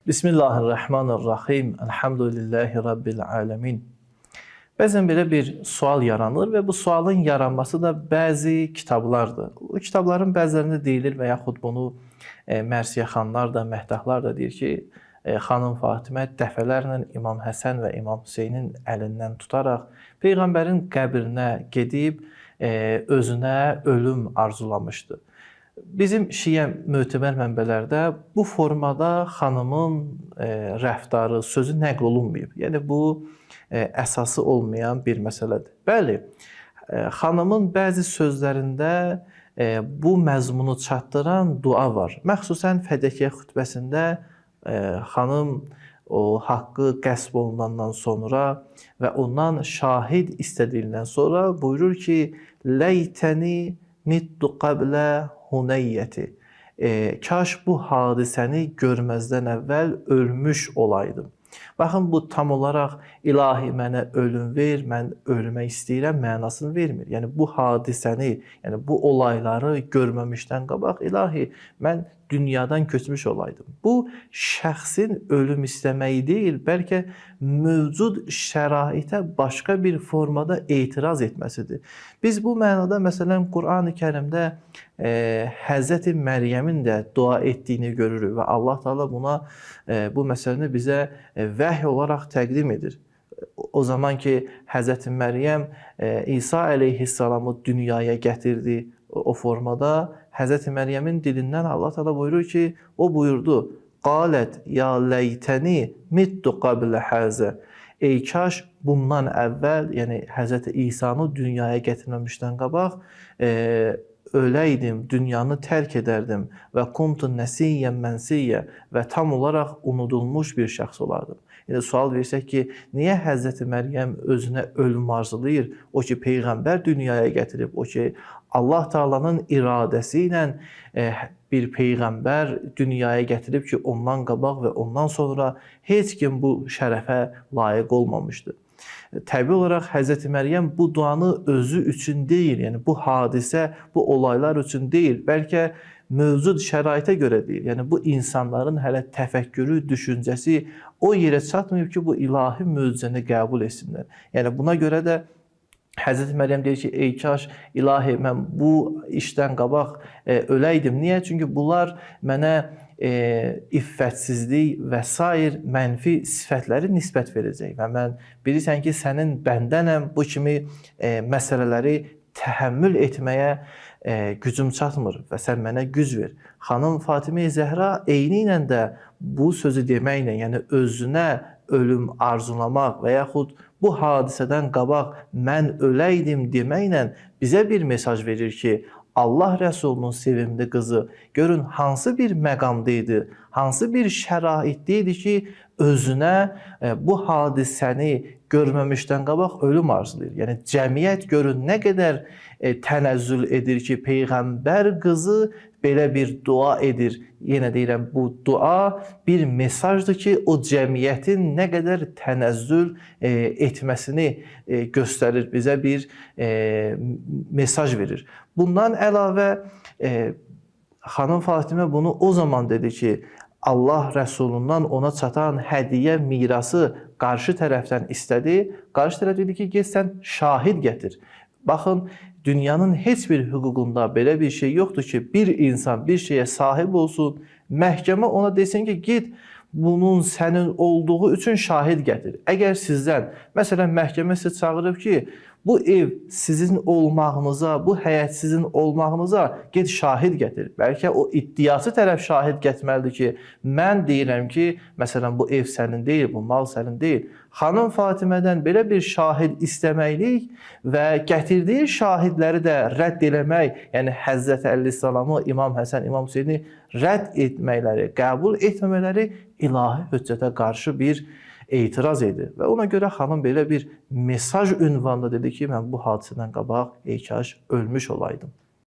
Bismillahirrahmanirrahim. Elhamdülillahi Rabbil alemin. Bəzən belə bir sual yaranır və bu sualın yaranması da bəzi kitablardır. O kitabların bəzilərində deyilir və yaxud bunu Mərsiyə xanlar da, məhdahlar da deyir ki, xanım Fatimə dəfələrlə İmam Həsən və İmam Hüseynin əlindən tutaraq Peyğəmbərin qəbrinə gedib özünə ölüm arzulamışdı. Bizim şiə mötəbər mənbələrdə bu formada xanımın rəftarı, sözü nəql olunmayıb. Yəni bu əsası olmayan bir məsələdir. Bəli, xanımın bəzi sözlərində bu məzmunu çatdıran dua var. Məxsusən Fədəkiyyə xütbəsində xanım o haqqı qəsb olunandan sonra və ondan şahid istədiyindən sonra buyurur ki, Ləytəni mittu qablə Huneyyəti. Kaş bu hadisəni görməzdən əvvəl ölmüş olaydım. Baxın, bu tam olaraq ilahi mənə ölüm ver, mən ölmək istəyirəm mənasını vermir. Yəni bu hadisəni, yəni bu olayları görməmişdən qabaq ilahi mən dünyadan köçmüş olaydım. Bu şəxsin ölüm istəməyi deyil, bəlkə mövcud şəraitə başqa bir formada etiraz etməsidir. Biz bu mənada məsələn Qur'an-ı Kərimdə Həzrəti Məryəmin də dua etdiyini görürük və Allah Teala buna bu məsələni bizə vəhy olaraq təqdim edir. O zaman ki Həzrəti Məryəm İsa əleyhissalamı dünyaya gətirdi o formada, Həzrəti Məryəmin dilindən Allah Teala buyurur ki, o buyurdu, Qalət ya ləytəni mittu qablə həzə. Ey kaş bundan əvvəl, yəni Həzrəti İsa'nı dünyaya gətirməmişdən qabaq öləydim, dünyanı tərk edərdim və kuntu nəsiyyən mənsiyyə və tam olaraq unudulmuş bir şəxs olardım. Yəni sual versək ki, niyə Həzrəti Məryəm özünə ölüm arzulayır? O ki, Peyğəmbər dünyaya gətirib, o ki, Allah Teala'nın iradəsi ilə bir Peyğəmbər dünyaya gətirib ki, ondan qabaq və ondan sonra heç kim bu şərəfə layiq olmamışdı. Təbii olaraq Həzrəti Məryəm bu duanı özü üçün deyil, yəni bu hadisə, bu olaylar üçün deyil, bəlkə mövcud şəraitə görə deyil. Yəni bu insanların hələ təfəkkürü, düşüncəsi o yerə çatmayıb ki, bu ilahi möcüzəni qəbul etsinlər. Yəni buna görə də Həzrəti Məryəm deyir ki, ey kaş ilahi mən bu işdən qabaq öləydim. Niyə? Çünki bunlar mənə iffətsizlik və sair mənfi sifətləri nisbət verəcək və mən bilirsən ki, sənin bəndənəm, bu kimi məsələləri təhəmmül etməyə gücüm çatmır və sən mənə güc ver. Xanım Fatimə Zəhra eyni ilə də bu sözü deməklə, yəni özünə ölüm arzulamaq və yaxud bu hadisədən qabaq mən öləydim deməklə bizə bir mesaj verir ki, Allah Rəsulunun sevimli qızı görün hansı bir məqamda idi, hansı bir şəraitdə idi ki, özünə bu hadisəni görməmişdən qabaq ölüm arzulayır. Yəni cəmiyyət görün nə qədər tənəzzül edir ki, Peyğəmbər qızı belə bir dua edir. Yenə deyirəm, bu dua bir mesajdır ki, o cəmiyyətin nə qədər tənəzzül etməsini göstərir, bizə bir mesaj verir. Bundan əlavə, xanım Fatimə bunu o zaman dedi ki, Allah Rəsulundan ona çatan hədiyyə, mirası qarşı tərəfdən istədi. Qarşı tərəf dedi ki, get sən şahid gətir. Baxın, dünyanın heç bir hüququnda belə bir şey yoxdur ki, bir insan bir şeyə sahib olsun, məhkəmə ona desin ki, git bunun sənin olduğu üçün şahid gətir. Əgər sizdən, məsələn, məhkəmə sizi çağırıb ki, bu ev sizin olmağınıza, bu həyət sizin olmağınıza get şahid gətir. Bəlkə o iddiası tərəf şahid gətirməlidir ki, mən deyirəm ki, məsələn, bu ev sənin deyil, bu mal sənin deyil. Xanım Fatimədən belə bir şahid istəməklik və gətirdiyi şahidləri də rədd eləmək, yəni Həzrət Əleyhisselamı, İmam Həsən, İmam Hüseyni rədd etməkləri, qəbul etməmələri ilahi höccətə qarşı bir etiraz edir. Və ona görə xanım belə bir mesaj ünvanında dedi ki, mən bu hadisədən qabaq ey kaş ölmüş olaydım.